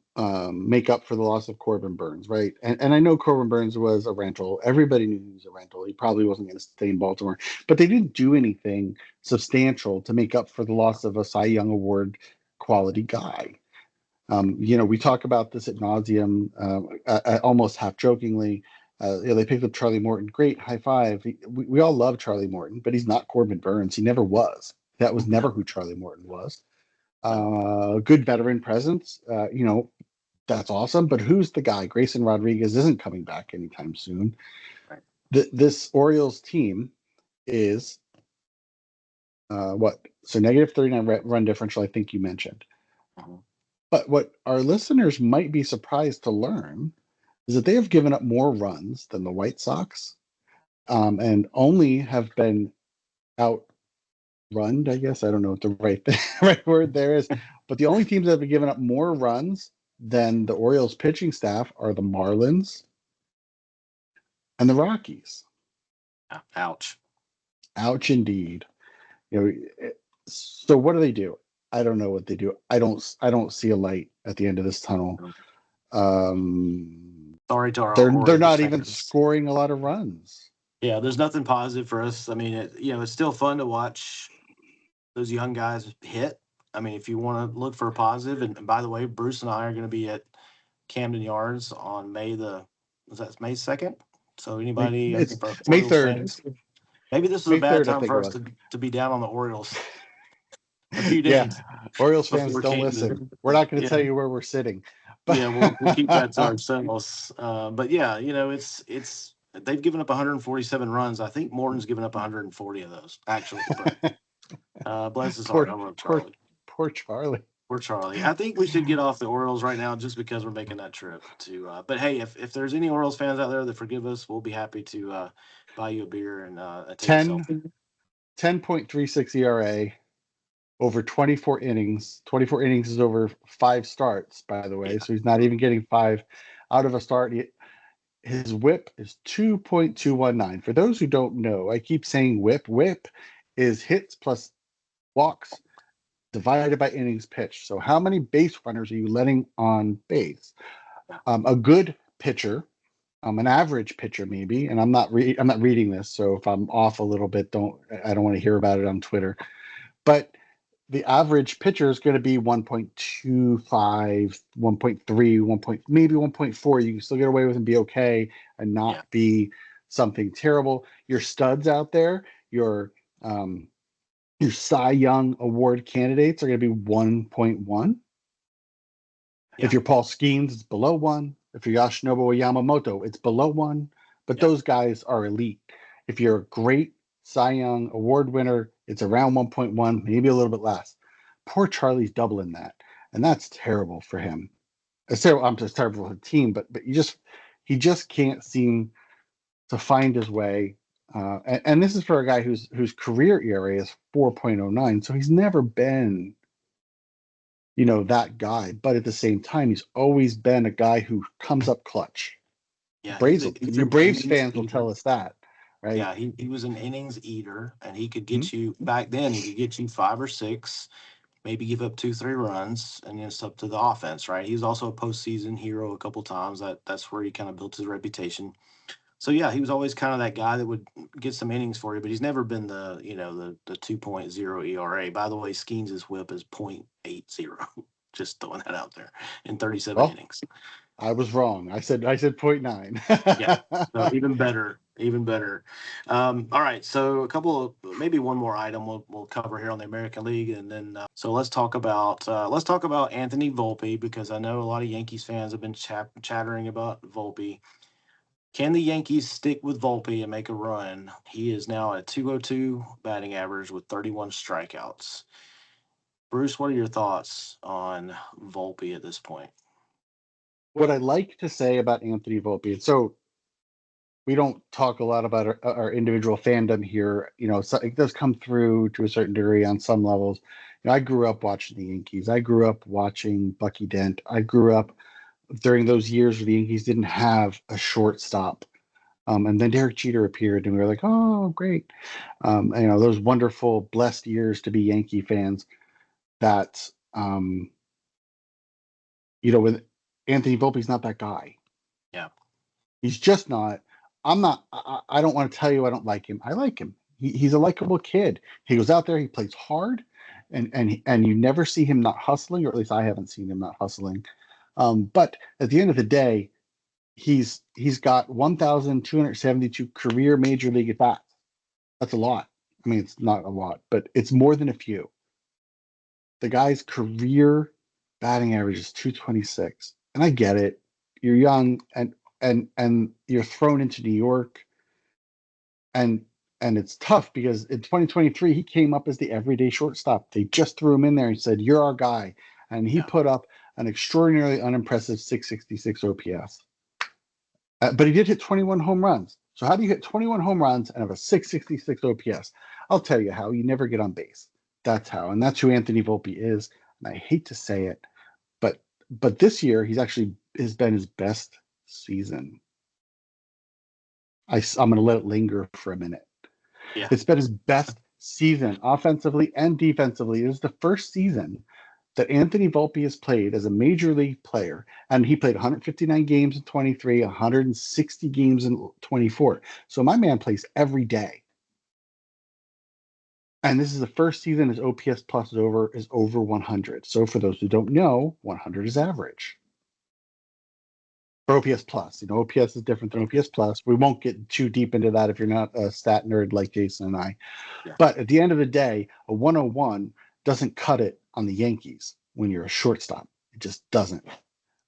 make up for the loss of Corbin Burns, right? And I know Corbin Burns was a rental. Everybody knew he was a rental. He probably wasn't going to stay in Baltimore, but they didn't do anything substantial to make up for the loss of a Cy Young Award quality guy. We talk about this at nauseum, almost half jokingly. They picked up Charlie Morton. Great, high five. We all love Charlie Morton, but he's not Corbin Burns. He never was. That was never who Charlie Morton was. Good veteran presence. That's awesome. But who's the guy? Grayson Rodriguez isn't coming back anytime soon. Right. This Orioles team is what? So negative 39 run differential, I think you mentioned. Uh-huh. But what our listeners might be surprised to learn is that they have given up more runs than the White Sox, and only have been outrun. I guess I don't know what the right word there is, but the only teams that have given up more runs than the Orioles pitching staff are the Marlins and the Rockies. Ouch. Ouch, indeed. So what do? I don't know what they do. I don't see a light at the end of this tunnel. Sorry to our they're not fans. even scoring a lot of runs. Yeah, there's nothing positive for us. I mean, it's still fun to watch those young guys hit. I mean, if you want to look for a positive, and by the way, Bruce and I are going to be at Camden Yards on May 2nd? So anybody, It's May 3rd. Fans, maybe this is May a bad 3rd, time for us to be down on the Orioles. A few days. Yeah, Orioles fans, don't listen. We're not going to tell you where we're sitting. But yeah, we'll keep that to ourselves. But yeah, it's they've given up 147 runs. I think Morton's given up 140 of those, actually. But bless his heart. I love Charlie. Poor Charlie. Poor Charlie. I think we should get off the Orioles right now just because we're making that trip to. But hey, if there's any Orioles fans out there that forgive us, we'll be happy to buy you a beer and take a selfie. 10.36 ERA. Over 24 innings. 24 innings is over 5 starts, by the way. Yeah. So he's not even getting 5 out of a start. His whip is 2.219. For those who don't know, I keep saying whip. Whip is hits plus walks divided by innings pitched. So how many base runners are you letting on base? A good pitcher, an average pitcher maybe, and I'm not reading this, so if I'm off a little bit, I don't want to hear about it on Twitter. But the average pitcher is going to be 1.25, 1.3, maybe 1.4. You can still get away with and be okay and not be something terrible. Your studs out there, your Cy Young Award candidates are going to be 1.1. Yeah. If you're Paul Skeens, it's below 1. If you're Yoshinobu Yamamoto, it's below 1. But those guys are elite. If you're a great Cy Young Award winner, it's around 1.1, maybe a little bit less. Poor Charlie's doubling that, and that's terrible for him. It's terrible. I'm just terrible for the team, but he just can't seem to find his way. And this is for a guy whose career ERA is 4.09, so he's never been, that guy. But at the same time, he's always been a guy who comes up clutch. Yeah, Braves fans will tell us that. right? Yeah, he was an innings eater, and he could Hmm. get you back then. He could get you 5 or 6, maybe give up 2, 3 runs, and then it's up to the offense, right? He was also a postseason hero a couple times. That's where he kind of built his reputation. So yeah, he was always kind of that guy that would get some innings for you, but he's never been the 2.0 ERA. By the way, Skeens' whip is .80. Just throwing that out there in 37 Well, innings. I was wrong. I said point nine. Yeah. So even better, even better. All right. So a couple of maybe one more item we'll cover here on the American League, and then so let's talk about Anthony Volpe, because I know a lot of Yankees fans have been chattering about Volpe. Can the Yankees stick with Volpe and make a run? He is now at 202 batting average with 31 strikeouts. Bruce, what are your thoughts on Volpe at this point? What I like to say about Anthony Volpe, so we don't talk a lot about our individual fandom here. So it does come through to a certain degree on some levels. I grew up watching the Yankees. I grew up watching Bucky Dent. I grew up during those years where the Yankees didn't have a shortstop. And then Derek Jeter appeared, and we were like, "Oh, great!" Those wonderful, blessed years to be Yankee fans. That with Anthony Volpe's not that guy. Yeah. He's just not. I'm not. I don't want to tell you I don't like him. I like him. He's a likable kid. He goes out there. He plays hard, and you never see him not hustling, or at least I haven't seen him not hustling. But at the end of the day, he's got 1,272 career major league at bats. That's a lot. I mean, it's not a lot, but it's more than a few. The guy's career batting average is 226, and I get it. You're young, and you're thrown into New York, and and it's tough because in 2023 he came up as the everyday shortstop. They just threw him in there and said, "You're our guy," and he Yeah. put up an extraordinarily unimpressive 666 OPS. But he did hit 21 home runs. So how do you hit 21 home runs and have a 666 OPS? I'll tell you how. You never get on base. That's how, and that's who Anthony Volpe is. And I hate to say it, but this year he's actually has been his best season. I'm going to let it linger for a minute. Yeah. It's been his best season offensively and defensively. It is the first season that Anthony Volpe has played as a major league player, and he played 159 games in 23, 160 games in 24. So my man plays every day. And this is the first season his OPS plus is over 100. So for those who don't know, 100 is average. Or OPS plus. OPS is different than OPS plus. We won't get too deep into that if you're not a stat nerd like Jason and I. Yeah. But at the end of the day, a 101 doesn't cut it on the Yankees when you're a shortstop. It just doesn't.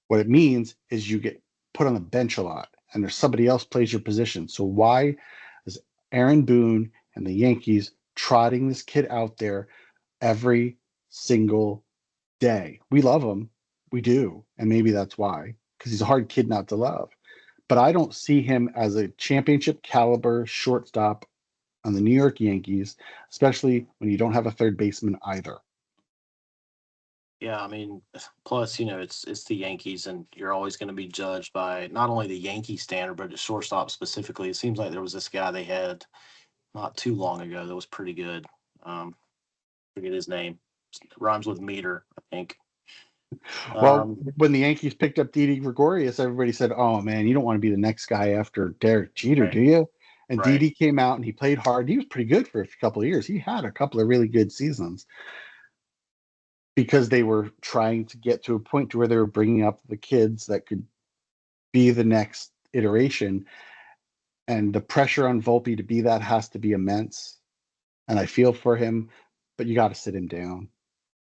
What it means is you get put on the bench a lot, and there's somebody else plays your position. So why is Aaron Boone and the Yankees trotting this kid out there every single day? We love him. We do. And maybe that's why, because he's a hard kid not to love. But I don't see him as a championship caliber shortstop on the New York Yankees, especially when you don't have a third baseman either. Yeah, I mean, plus, it's the Yankees, and you're always going to be judged by not only the Yankee standard, but the shortstop specifically. It seems like there was this guy they had not too long ago that was pretty good. Forget his name. Rhymes with meter, I think. Well, Um, when the Yankees picked up Didi Gregorius, everybody said, "Oh man, you don't want to be the next guy after Derek Jeter, right, do you?" And right. Didi came out and he played hard. He was pretty good for a couple of years. He had a couple of really good seasons because they were trying to get to a point to where they were bringing up the kids that could be the next iteration. And the pressure on Volpe to be that has to be immense. And I feel for him, but you got to sit him down.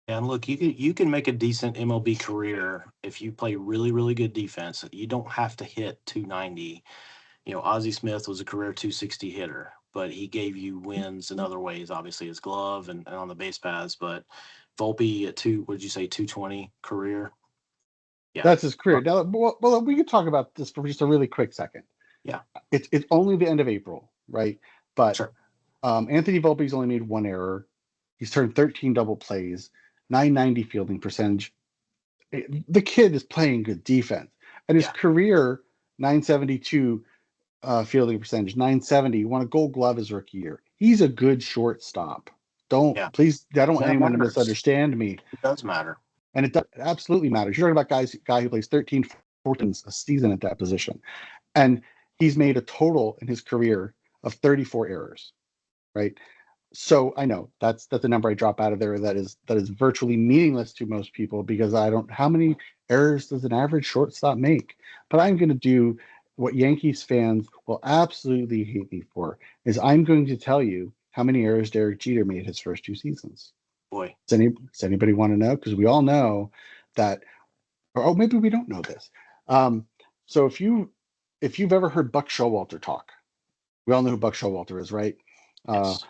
And look, you can make a decent MLB career if you play really, really good defense. You don't have to hit 290. Ozzie Smith was a career 260 hitter, but he gave you wins in other ways, obviously his glove and on the base paths. But Volpe at what did you say, 220 career? Yeah. That's his career. Now, well, we could talk about this for just a really quick second. Yeah, It's only the end of April, right? But sure. Anthony Volpe's only made one error. He's turned 13 double plays, 990 fielding percentage. The kid is playing good defense, and his Yeah. career 972 fielding percentage, 970, won a Gold Glove his rookie year. He's a good shortstop. Yeah. Please, I don't want That anyone to matters. misunderstand me. It does matter. And it absolutely matters. You're talking about guy who plays 13, 14 a season at that position. And he's made a total in his career of 34 errors, right? So I know that's a number I drop out of there that is virtually meaningless to most people because how many errors does an average shortstop make? But I'm going to do what Yankees fans will absolutely hate me for is I'm going to tell you how many errors Derek Jeter made his first 2 seasons. Boy. Does anybody want to know? Because we all know that, or maybe we don't know this. So if you've ever heard Buck Showalter talk, we all know who Buck Showalter is, right? Yes.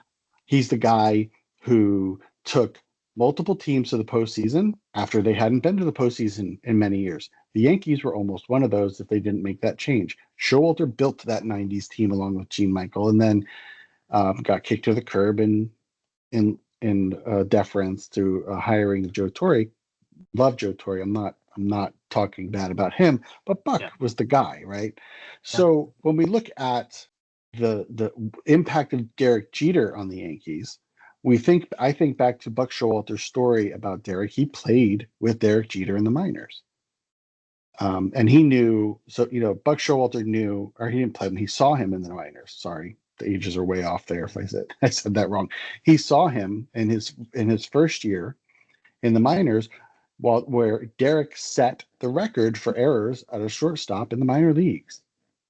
He's the guy who took multiple teams to the postseason after they hadn't been to the postseason in many years. The Yankees were almost one of those if they didn't make that change. Showalter built that '90s team along with Gene Michael, and then got kicked to the curb in deference to hiring Joe Torre. Love Joe Torre. I'm not talking bad about him, but Buck was the guy, right? So when we look at the impact of Derek Jeter on the Yankees, I think back to Buck Showalter's story about Derek. He played with Derek Jeter in the minors. And he knew, so, Buck Showalter knew, or he didn't play him, he saw him in the minors. Sorry, the ages are way off there if I said that wrong. He saw him in his first year in the minors, where Derek set the record for errors at a shortstop in the minor leagues.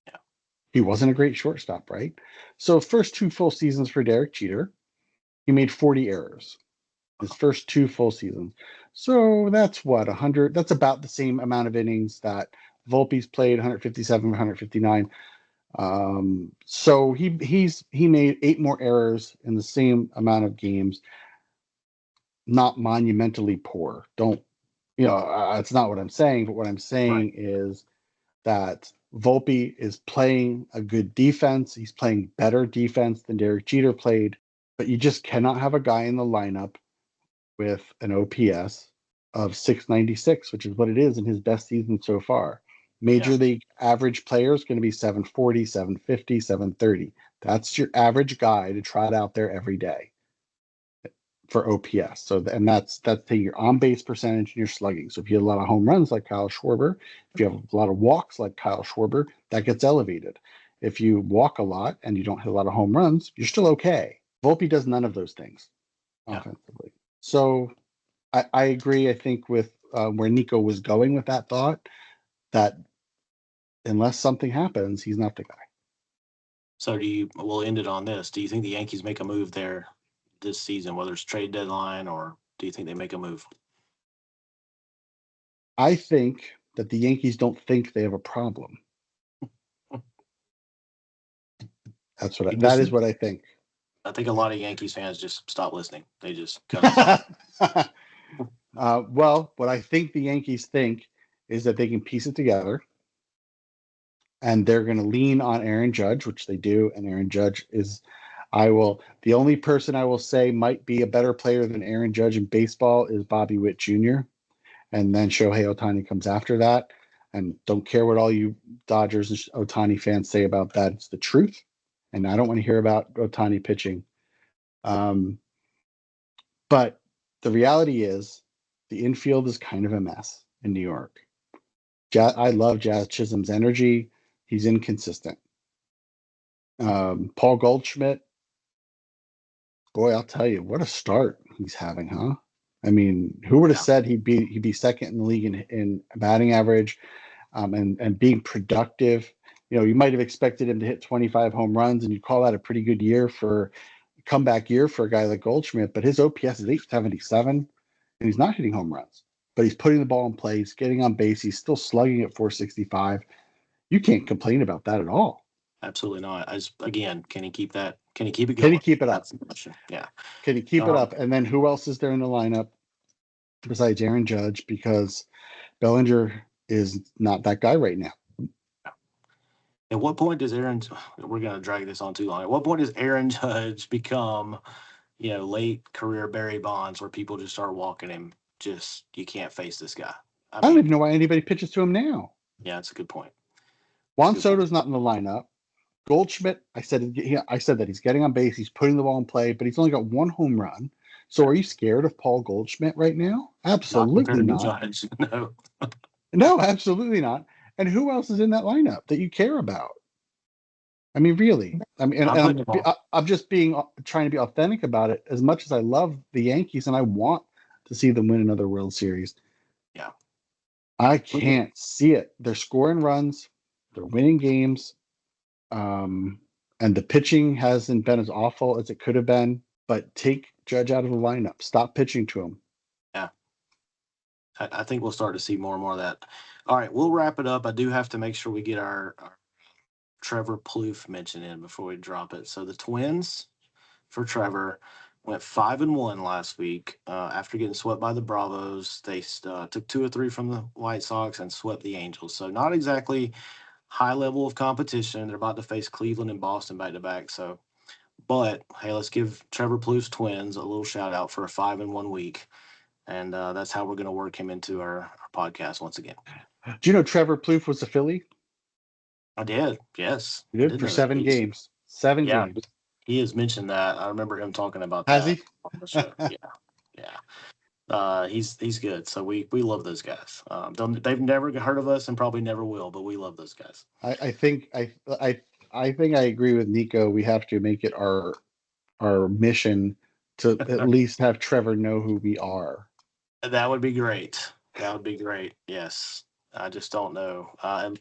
Yeah. He wasn't a great shortstop, right? So first 2 full seasons for Derek Jeter, he made 40 errors. His first 2 full seasons. So that's what, 100, that's about the same amount of innings that Volpe's played, 157, 159. So he made 8 more errors in the same amount of games. Not monumentally poor. It's not what I'm saying, but what I'm saying is that Volpe is playing a good defense. He's playing better defense than Derek Jeter played, but you just cannot have a guy in the lineup with an OPS of 696, which is what it is in his best season so far. Major league average player is going to be 740, 750, 730. That's your average guy to trot out there every day for OPS. So, and that's taking your on base percentage and your slugging. So if you have a lot of home runs like Kyle Schwarber, if you have a lot of walks like Kyle Schwarber, that gets elevated. If you walk a lot and you don't hit a lot of home runs, you're still okay. Volpe does none of those things offensively. So I agree. I think with where Nico was going with that thought, that unless something happens, he's not the guy. So we'll end it on this. Do you think the Yankees make a move there this season, whether it's trade deadline, or do you think they make a move? I think that the Yankees don't think they have a problem. That is what I think. I think a lot of Yankees fans just stop listening. They just cut us off. Well, what I think the Yankees think is that they can piece it together, and they're going to lean on Aaron Judge, which they do. And Aaron Judge is, the only person I will say might be a better player than Aaron Judge in baseball is Bobby Witt Jr. And then Shohei Ohtani comes after that. And don't care what all you Dodgers and Ohtani fans say about that. It's the truth. And I don't want to hear about Ohtani pitching. But the reality is the infield is kind of a mess in New York. I love Jazz Chisholm's energy. He's inconsistent. Paul Goldschmidt, boy, I'll tell you, what a start he's having, huh? I mean, who would have said he'd be second in the league in batting average, and being productive? You might have expected him to hit 25 home runs, and you'd call that a pretty good comeback year for a guy like Goldschmidt. But his OPS is 877, and he's not hitting home runs. But he's putting the ball in play. He's getting on base. He's still slugging at 465. You can't complain about that at all. Absolutely not. Again, can he keep that? Can he keep it going? Can he keep it up? That's the question. Yeah. Can he keep it up? And then who else is there in the lineup besides Aaron Judge? Because Bellinger is not that guy right now. At what point does we're going to drag this on too long. At what point does Aaron Judge become, late career Barry Bonds, where people just start walking him? Just, you can't face this guy. I don't even know why anybody pitches to him now. Yeah, that's a good point. Juan Soto's not in the lineup. Goldschmidt, I said that he's getting on base, he's putting the ball in play, but he's only got one home run. So are you scared of Paul Goldschmidt right now? Not Absolutely compared to not. Judge. No. No, absolutely not. And who else is in that lineup that you care about? I mean, really. I mean, I'm putting them on. I'm just trying to be authentic about it. As much as I love the Yankees and I want to see them win another World Series, Yeah. I can't see it. They're scoring runs, they're winning games, and the pitching hasn't been as awful as it could have been. But take Judge out of the lineup. Stop pitching to him. Yeah. I think we'll start to see more and more of that. All right, we'll wrap it up. I do have to make sure we get our Trevor Plouffe mention in before we drop it. So the Twins for Trevor went 5-1 last week after getting swept by the Bravos. They took 2 or 3 from the White Sox and swept the Angels. So not exactly high level of competition. They're about to face Cleveland and Boston back to back. So, but hey, let's give Trevor Plouffe's Twins a little shout out for a 5-1 week, and that's how we're going to work him into our podcast once again. Do you know Trevor Plouffe was a Philly? I did, yes. He I did did for know that. 7 games. 7 games. He has mentioned that. I remember him talking about Has that he? on the show. Yeah, yeah. He's good. So we love those guys. They've never heard of us and probably never will, but we love those guys. I think I think I agree with Nico. We have to make it our mission to at least have Trevor know who we are. That would be great. That would be great. Yes. I just don't know.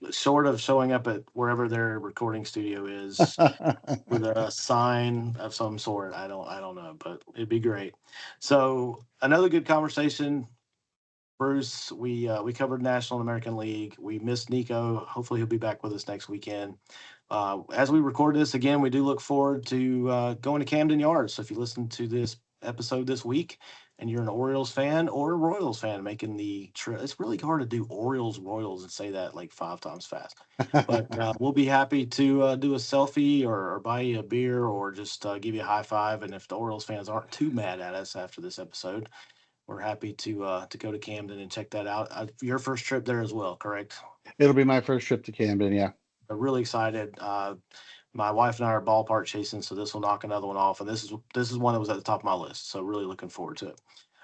Short of showing up at wherever their recording studio is with a sign of some sort, I don't know, but it'd be great. So another good conversation, Bruce. We covered National and American League. We missed Nico. Hopefully he'll be back with us next weekend. As we record this again, we do look forward to going to Camden Yards. So if you listen to this episode this week and you're an Orioles fan or a Royals fan making the trip, it's really hard to do Royals and say that like 5 times fast. But we'll be happy to do a selfie or buy you a beer or just give you a high five. And if the Orioles fans aren't too mad at us after this episode, we're happy to go to Camden and check that out. Your first trip there as well, correct? It'll be my first trip to Camden. Yeah. I'm really excited. My wife and I are ballpark chasing, so this will knock another one off. And this is one that was at the top of my list. So really looking forward to it.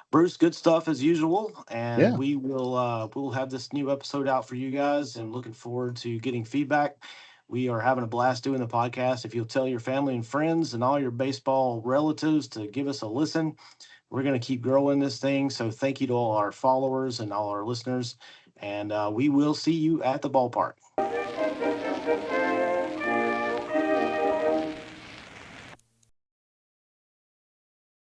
Bruce, good stuff as usual. And Yeah. we'll have this new episode out for you guys and looking forward to getting feedback. We are having a blast doing the podcast. If you'll tell your family and friends and all your baseball relatives to give us a listen, we're going to keep growing this thing. So thank you to all our followers and all our listeners. And we will see you at the ballpark.